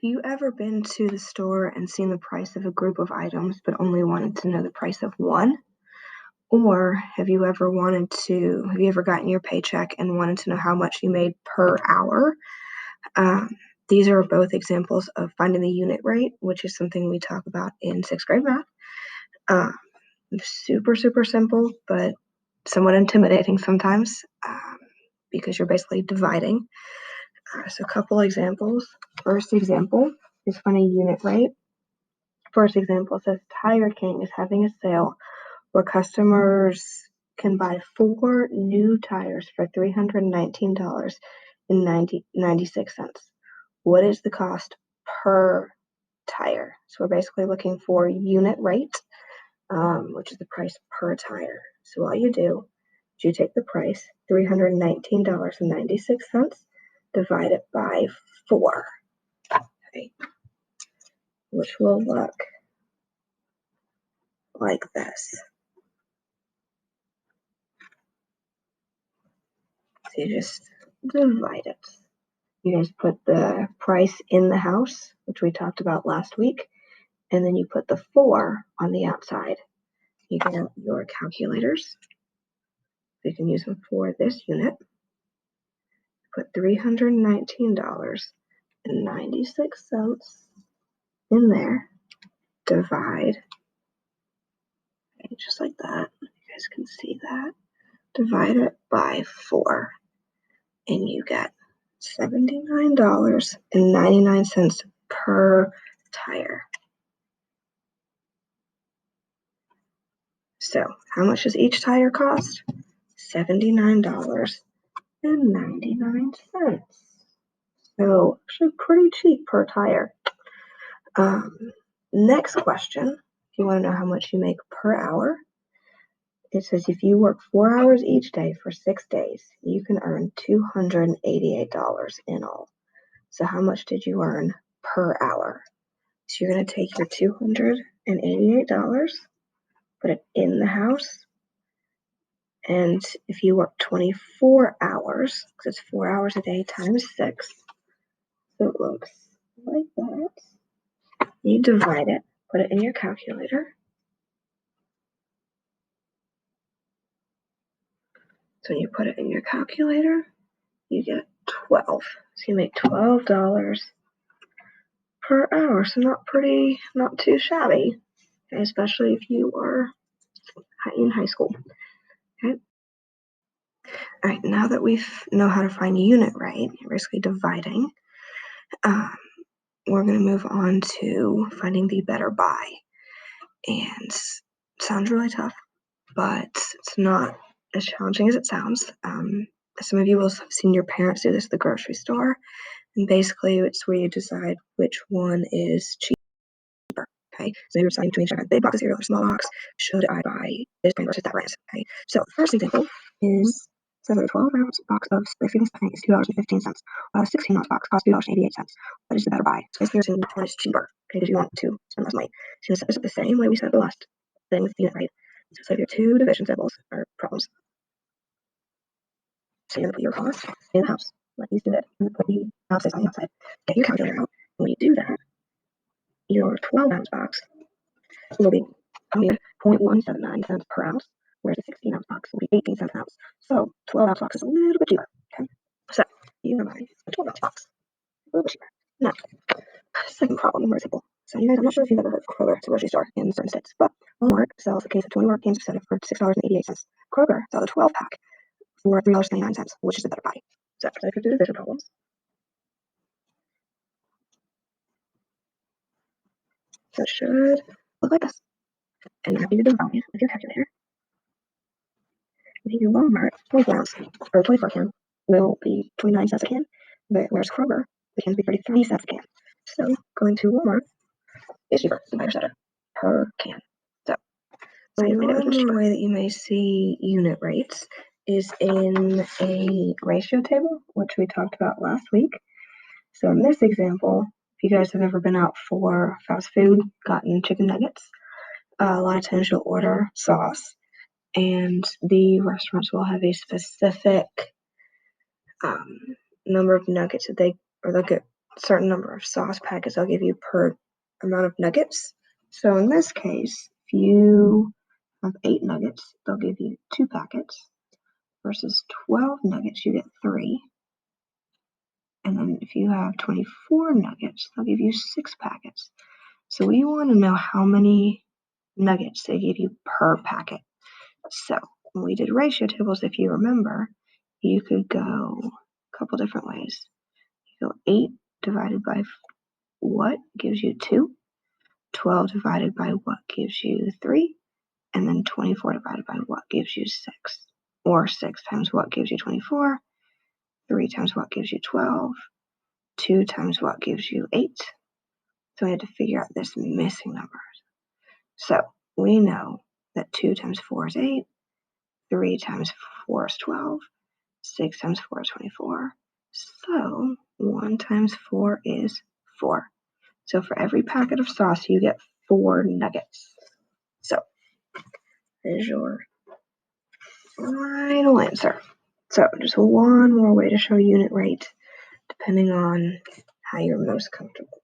you ever been to the store and seen the price of a group of items but only wanted to know the price of one? Or have you ever gotten your paycheck and wanted to know how much you made per hour? These are both examples of finding the unit rate, which is something we talk about in 6th grade math. Super, super simple, but somewhat intimidating sometimes because you're basically dividing. So a couple examples. First example is finding unit rate. First example says Tire King is having a sale where customers can buy 4 new tires for $319.96. What is the cost per tire? So we're basically looking for unit rate, which is the price per tire. So all you do is you take the price, $319.96, divide it by 4, okay, which will look like this. So you just divide it. You guys put the price in the house, which we talked about last week, and then you put the 4 on the outside. You get out your calculators. You can use them for this unit. Put $319.96 in there. Divide, okay, just like that. You guys can see that. Divide it by 4, and you get $79.99 per tire. So how much does each tire cost? $79.99. So actually pretty cheap per tire. Next question, if you want to know how much you make per hour, it says if you work 4 hours each day for 6 days, you can earn $288 in all. So how much did you earn per hour? So you're going to take your $288, put it in the house, and if you work 24 hours, because it's 4 hours a day times 6, so it looks like that. You divide it, put it in your calculator. So when you put it in your calculator, you get 12. So you make $12 per hour. So not too shabby, especially if you are in high school. Okay. All right, now that we know how to find unit rate, basically dividing, we're going to move on to finding the better buy. And it sounds really tough, but it's not as challenging as it sounds. Some of you will have seen your parents do this at the grocery store, and basically it's where you decide which one is cheaper. Okay, so you're deciding between a big box of cereal or a small box. Should I buy this brand versus that brand? Okay, so the first example is says that a 12-ounce box of Spice stuffing is $2.15, while a 16-ounce box costs $2.88. What is the better buy? So basically, which one is cheaper? Okay, because you want to spend less money. So set this up the same way we set the last thing with unit rate. So if your two division symbols are problems, so you're going to put your cost in the house, like you did, and put the ounces on the outside. Get your calculator out. When you do that, your 12-ounce box will be 0.179 cents per ounce, whereas the 16-ounce box will be 18 cents an ounce. So 12-ounce box is a little bit cheaper. Okay, so you can buy a 12-ounce box, a little bit cheaper. Now, second problem, very simple. So you guys, I'm not sure if you've ever heard of Kroger. It's a grocery store in certain states, but Walmart sells a case of 24 cans of soda for $6.88. Kroger sells a 12-pack for $3.99, which is a better buy. So if you do division problems, so it should look like this. And after you divide with your calculator, I think your Walmart 24 ounce or 24 can will be 29 cents a can, but whereas Kroger, the cans will be 33 cents a can. So going to Walmart is cheaper than buy your soda per can. So one more way that you may see unit rates is in a ratio table, which we talked about last week. So in this example, if you guys have ever been out for fast food, gotten chicken nuggets, a lot of times you'll order sauce, and the restaurants will have a specific number of nuggets that they'll get certain number of sauce packets they'll give you per amount of nuggets. So in this case, if you have 8 nuggets, they'll give you 2 packets, versus 12 nuggets, you get 3. And then if you have 24 nuggets, they'll give you 6 packets. So we want to know how many nuggets they give you per packet. So when we did ratio tables, if you remember, you could go a couple different ways. You go 8 divided by what gives you 2, 12 divided by what gives you 3, and then 24 divided by what gives you 6. Or 6 times what gives you 24, 3 times what gives you 12, 2 times what gives you 8. So we had to figure out this missing number. So we know that 2 times 4 is 8, 3 times 4 is 12, 6 times 4 is 24. So 1 times 4 is 4. So for every packet of sauce, you get 4 nuggets. So there's your final answer. So just one more way to show unit rate, depending on how you're most comfortable.